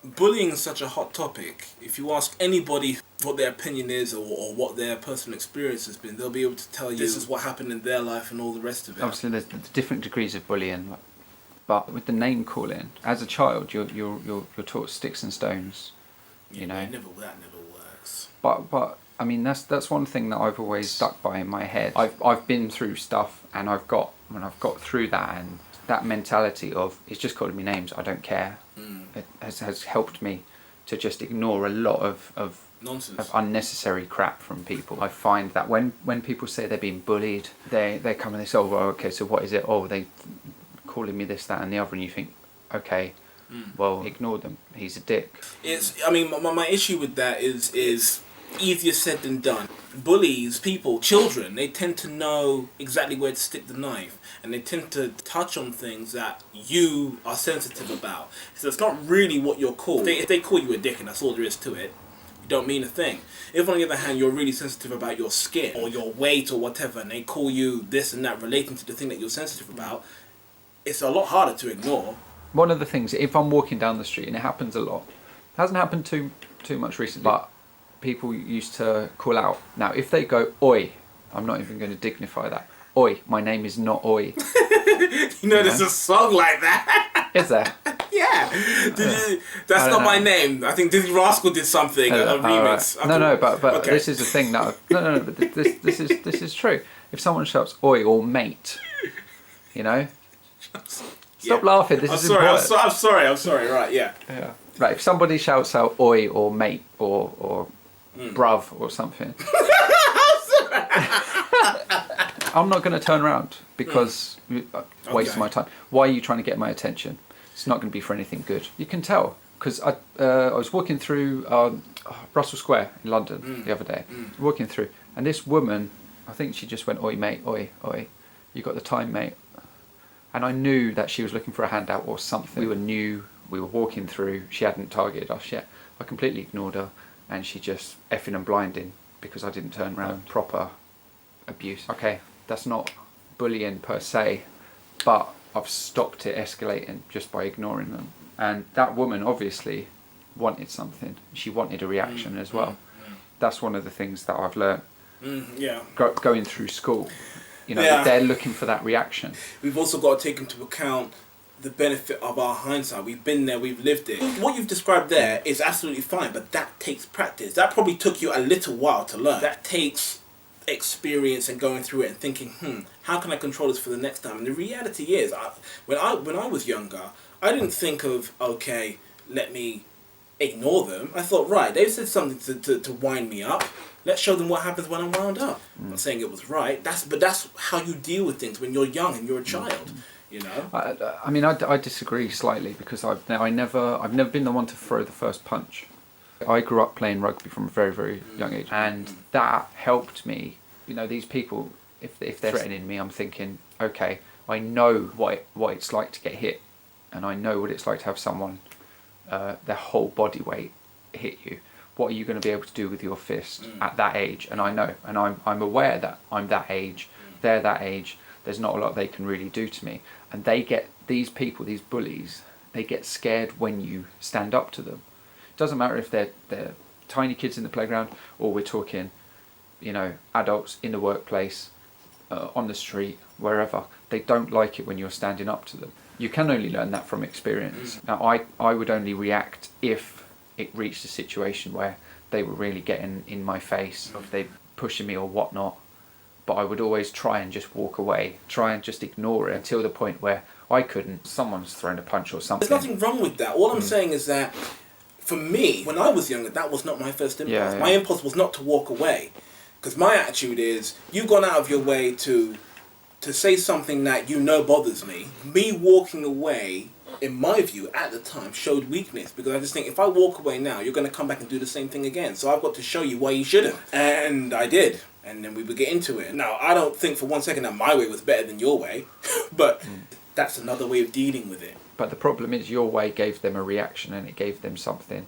Bullying is such a hot topic. If you ask anybody what their opinion is or what their personal experience has been, they'll be able to tell you this is what happened in their life and all the rest of it. Obviously, there's different degrees of bullying, but with the name calling, as a child, you're taught sticks and stones. You know, that never works. But I mean, that's one thing that I've always stuck by in my head. I've been through stuff, and I've got through that, and that mentality of it's just calling me names, I don't care. It has helped me to just ignore a lot of nonsense, of unnecessary crap from people. I find that when people say they're being bullied, they come and they say, oh, well, okay, so what is it? Oh, they calling me this, that, and the other, and you think, okay, well, ignore them. He's a dick. I mean, my issue with that is easier said than done. Bullies, people, children, they tend to know exactly where to stick the knife, and they tend to touch on things that you are sensitive about. So it's not really what you're called. If they call you a dick and that's all there is to it, you don't mean a thing. If on the other hand you're really sensitive about your skin or your weight or whatever, and they call you this and that relating to the thing that you're sensitive about, it's a lot harder to ignore. One of the things, if I'm walking down the street, and it happens a lot, it hasn't happened too much recently, but people used to call out. Now, if they go, oi, I'm not even going to dignify that. Oi, my name is not Oi. There's a song like that. Is there? Yeah. That's not my name. I think Dizzy Rascal did something, a remix. Right. No, but okay. This is the thing that... but this is true. If someone shouts, oi, or mate, Stop laughing, this is important. I'm sorry, right, yeah. Right, if somebody shouts out oi or mate or bruv or something, I'm not going to turn around because waste my time. Why are you trying to get my attention? It's not going to be for anything good. You can tell, because I was walking through Russell Square in London the other day, walking through, and this woman, I think she just went, oi mate, oi, you got the time mate? And I knew that she was looking for a handout or something. We were walking through, she hadn't targeted us yet. I completely ignored her, and she just effing and blinding because I didn't turn around. Proper abuse. Okay, that's not bullying per se, but I've stopped it escalating just by ignoring them. And that woman obviously wanted something. She wanted a reaction as well. That's one of the things that I've learned going through school. They're looking for that reaction. We've also got to take into account the benefit of our hindsight. We've been there, we've lived it. What you've described there is absolutely fine, but that takes practice. That probably took you a little while to learn. That takes experience and going through it and thinking, how can I control this for the next time? And the reality is, when I was younger, I didn't think of, okay, let me ignore them. I thought, right, they've said something to wind me up. Let's show them what happens when I'm wound up. I'm not saying it was right. But that's how you deal with things when you're young and you're a child. I mean, I disagree slightly because I've never been the one to throw the first punch. I grew up playing rugby from a very, very young age, and that helped me. These people, if they're threatening me, I'm thinking, okay, I know what it's like to get hit, and I know what it's like to have someone, their whole body weight hit you. What are you going to be able to do with your fist at that age? And I know, and I'm aware that I'm that age, they're that age, there's not a lot they can really do to me. And these people, these bullies, they get scared when you stand up to them. It doesn't matter if they're tiny kids in the playground, or we're talking, adults in the workplace, on the street, wherever. They don't like it when you're standing up to them. You can only learn that from experience. Now, I would only react if it reached a situation where they were really getting in my face, or if they pushing me or whatnot. But I would always try and just walk away, try and just ignore it until the point where I couldn't. Someone's thrown a punch or something. There's nothing wrong with that. All I'm saying is that, for me, when I was younger, that was not my first impulse. My impulse was not to walk away. Because my attitude is, you've gone out of your way to say something that bothers me. Me walking away, in my view, at the time, showed weakness. Because I just think, if I walk away now, you're going to come back and do the same thing again. So I've got to show you why you shouldn't. And I did. And then we would get into it. Now, I don't think for one second that my way was better than your way. But that's another way of dealing with it. But the problem is, your way gave them a reaction, and it gave them something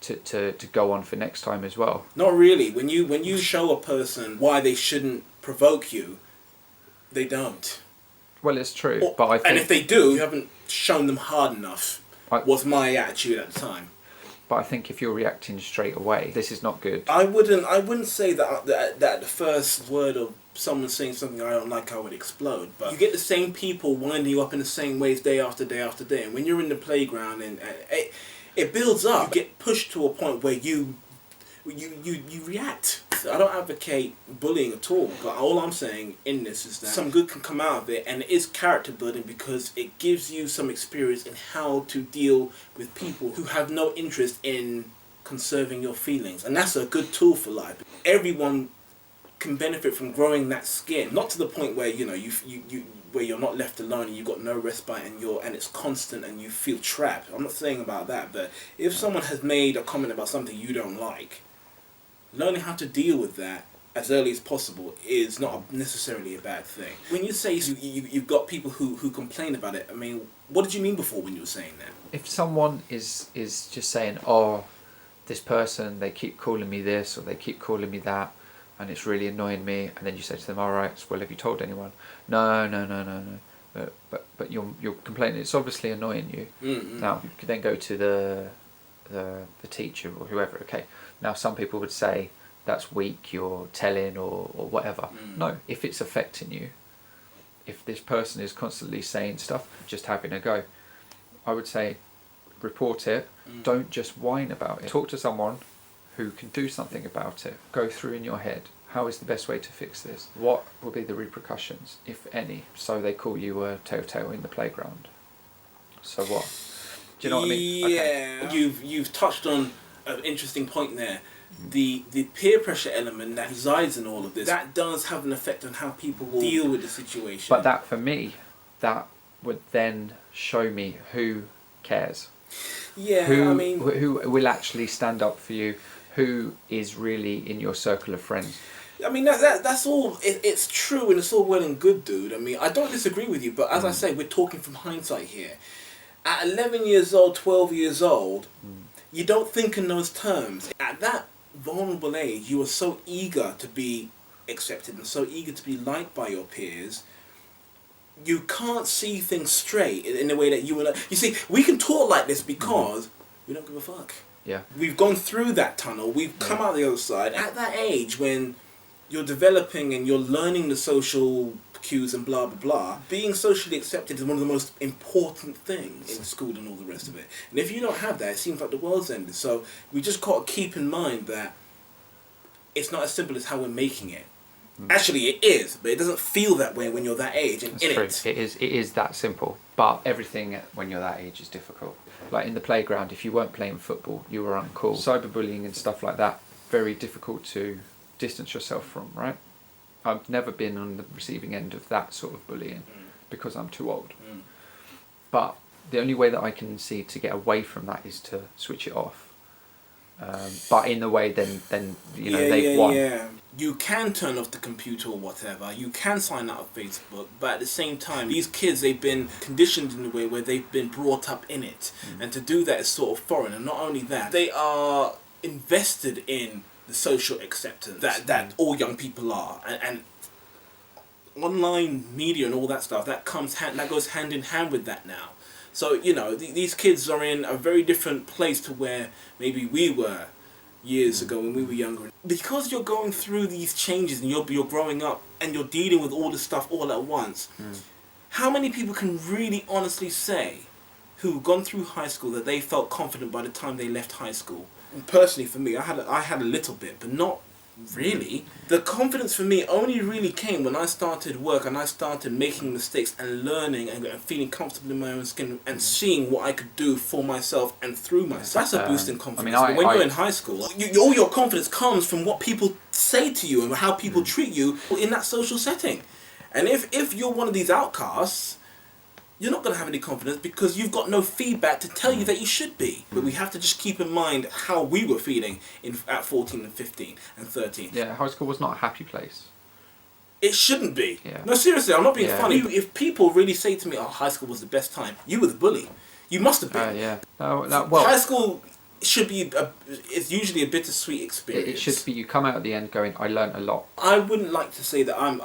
to go on for next time as well. Not really. When you show a person why they shouldn't provoke you, they don't. Well, it's true, but I think... And if they do, you haven't shown them hard enough, was my attitude at the time. But I think if you're reacting straight away, this is not good. I wouldn't say that the first word of someone saying something I don't like, I would explode. But you get the same people winding you up in the same ways day after day after day. And when you're in the playground and it builds up, you get pushed to a point where you react. I don't advocate bullying at all, but all I'm saying in this is that some good can come out of it, and it is character building because it gives you some experience in how to deal with people who have no interest in conserving your feelings, and that's a good tool for life. Everyone can benefit from growing that skin, not to the point where you where you're not left alone and you've got no respite and it's constant and you feel trapped. I'm not saying about that, but if someone has made a comment about something you don't like, learning how to deal with that as early as possible is not necessarily a bad thing. When you say you've got people who complain about it, I mean, what did you mean before when you were saying that? If someone is just saying, oh, this person, they keep calling me this or they keep calling me that, and it's really annoying me, and then you say to them, all right, well, have you told anyone? No. But you're complaining. It's obviously annoying you. Mm-hmm. Now, you could then go to the teacher or whoever. Okay, now some people would say that's weak, you're telling or whatever. No, if it's affecting you, if this person is constantly saying stuff, just having a go, I would say report it. Don't just whine about it. Talk to someone who can do something about it. Go through in your head, how is the best way to fix this? What will be the repercussions, if any? So they call you a telltale in the playground. So what? Do you know what I mean? Yeah. Okay. You've touched on an interesting point there. The peer pressure element that resides in all of this, that does have an effect on how people will deal with the situation. But that, for me, that would then show me who cares. Yeah, who will actually stand up for you, who is really in your circle of friends. I mean, that's all, it's true and it's all well and good, dude. I mean, I don't disagree with you, but as I say, we're talking from hindsight here. At 11 years old, 12 years old, you don't think in those terms. At that vulnerable age, you are so eager to be accepted and so eager to be liked by your peers, you can't see things straight in the way that you and I... You see, we can talk like this because we don't give a fuck. Yeah. We've gone through that tunnel. We've come out the other side. At that age, when you're developing and you're learning the social cues and blah, blah, blah, being socially accepted is one of the most important things in school and all the rest of it. And if you don't have that, it seems like the world's ended. So we just got to keep in mind that it's not as simple as how we're making it. Actually, it is, but it doesn't feel that way when you're that age and in it. It is that simple. But everything when you're that age is difficult. Like in the playground, if you weren't playing football, you were uncool. Cyberbullying and stuff like that, very difficult to distance yourself from, right? I've never been on the receiving end of that sort of bullying because I'm too old. But the only way that I can see to get away from that is to switch it off. But in the way then they've won. Yeah. You can turn off the computer or whatever. You can sign out of Facebook, but at the same time, these kids, they've been conditioned in a way where they've been brought up in it, and to do that is sort of foreign. And not only that, they are invested in the social acceptance that all young people are, and online media and all that stuff that goes hand in hand with that now. So these kids are in a very different place to where maybe we were years ago when we were younger. Because you're going through these changes and you're growing up and you're dealing with all this stuff all at once, how many people can really honestly say who've gone through high school that they felt confident by the time they left high school? And personally, for me, I had a little bit, but not really. The confidence for me only really came when I started work and I started making mistakes and learning and feeling comfortable in my own skin and seeing what I could do for myself and through myself. That's a boost in confidence. But when you're in high school, all your confidence comes from what people say to you and how people treat you in that social setting. And if you're one of these outcasts, you're not going to have any confidence because you've got no feedback to tell you that you should be. But we have to just keep in mind how we were feeling at 14 and 15 and 13. Yeah, high school was not a happy place. It shouldn't be. Yeah. No, seriously, I'm not being funny. If people really say to me, oh, high school was the best time, you were the bully. You must have been. Yeah. High school it's usually a bittersweet experience. It should be, you come out at the end going, I learnt a lot. I wouldn't like to say that I'm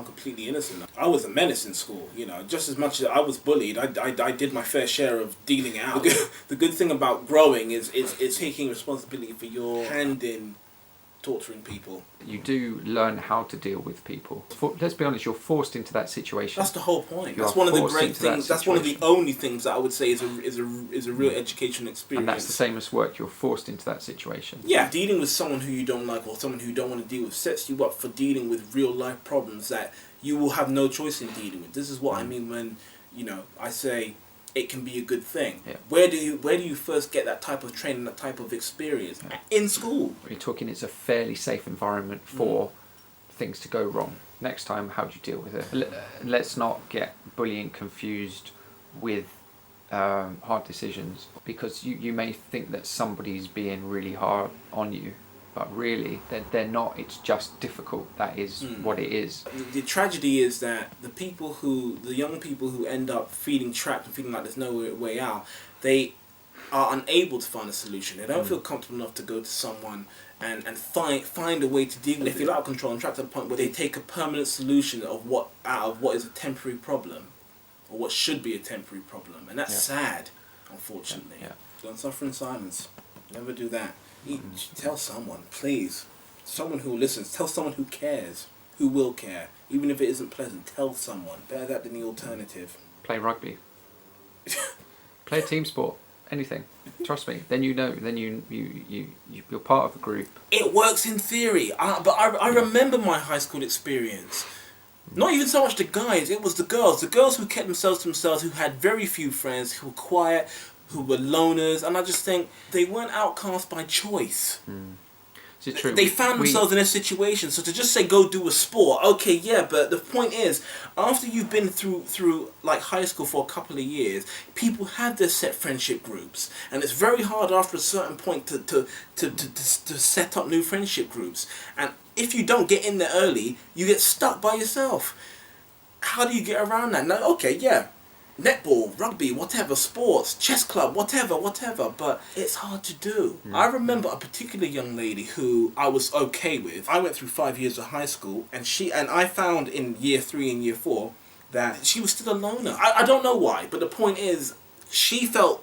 completely innocent. I was a menace in school, just as much as I was bullied, I did my fair share of dealing it out. The good thing about growing is taking responsibility for your hand in torturing people. You do learn how to deal with people. Let's be honest, you're forced into that situation. That's the whole point. That's one of the great things. That's one of the only things that I would say is a real educational experience. And that's the same as work. You're forced into that situation. Yeah, dealing with someone who you don't like or someone who you don't want to deal with sets you up for dealing with real life problems that you will have no choice in dealing with. This is what I mean when I say it can be a good thing. Yeah. Where do you first get that type of training, that type of experience? Yeah. In school. You're talking it's a fairly safe environment for things to go wrong. Next time, how do you deal with it? Let's not get bullying confused with hard decisions, because you may think that somebody's being really hard on you, but really they're not. It's just difficult. That is what it is. The tragedy is that the young people who end up feeling trapped and feeling like there's no way out, they are unable to find a solution. They don't feel comfortable enough to go to someone and find a way to deal with it. They feel out of control and trapped to the point where they take a permanent solution out of what is a temporary problem, or what should be a temporary problem, and that's sad, unfortunately. Yeah. Don't suffer in silence. Never do that. Tell someone, please. Someone who listens. Tell someone who cares. Who will care. Even if it isn't pleasant, tell someone. Better that than the alternative. Play rugby. Play a team sport. Anything. Trust me. Then you know. Then you're part of a group. It works in theory. But I remember my high school experience. Not even so much the guys. It was the girls. The girls who kept themselves to themselves, who had very few friends, who were quiet, who were loners, and I just think they weren't outcast by choice. Is it true? They found themselves in a situation. So to just say go do a sport, okay, yeah, but the point is, after you've been through like high school for a couple of years, people have their set friendship groups, and it's very hard after a certain point to set up new friendship groups. And if you don't get in there early, you get stuck by yourself. How do you get around that? Now, okay, yeah. Netball, rugby, whatever, sports, chess club, whatever, but it's hard to do. I remember a particular young lady who I was okay with. I went through 5 years of high school, and I found in year 3 and year 4 that she was still a loner. I don't know why, but the point is, she felt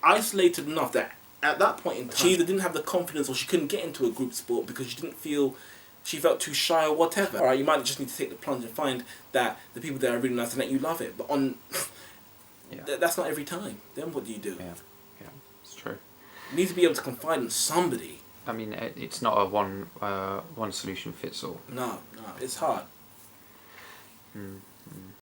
isolated enough that at that point in time, she either didn't have the confidence or she couldn't get into a group sport because she felt too shy or whatever. Alright, you might just need to take the plunge and find that the people there are really nice and let you love it. But that's not every time. Then what do you do? Yeah, it's true. You need to be able to confide in somebody. I mean, it's not a one solution fits all. No, it's hard.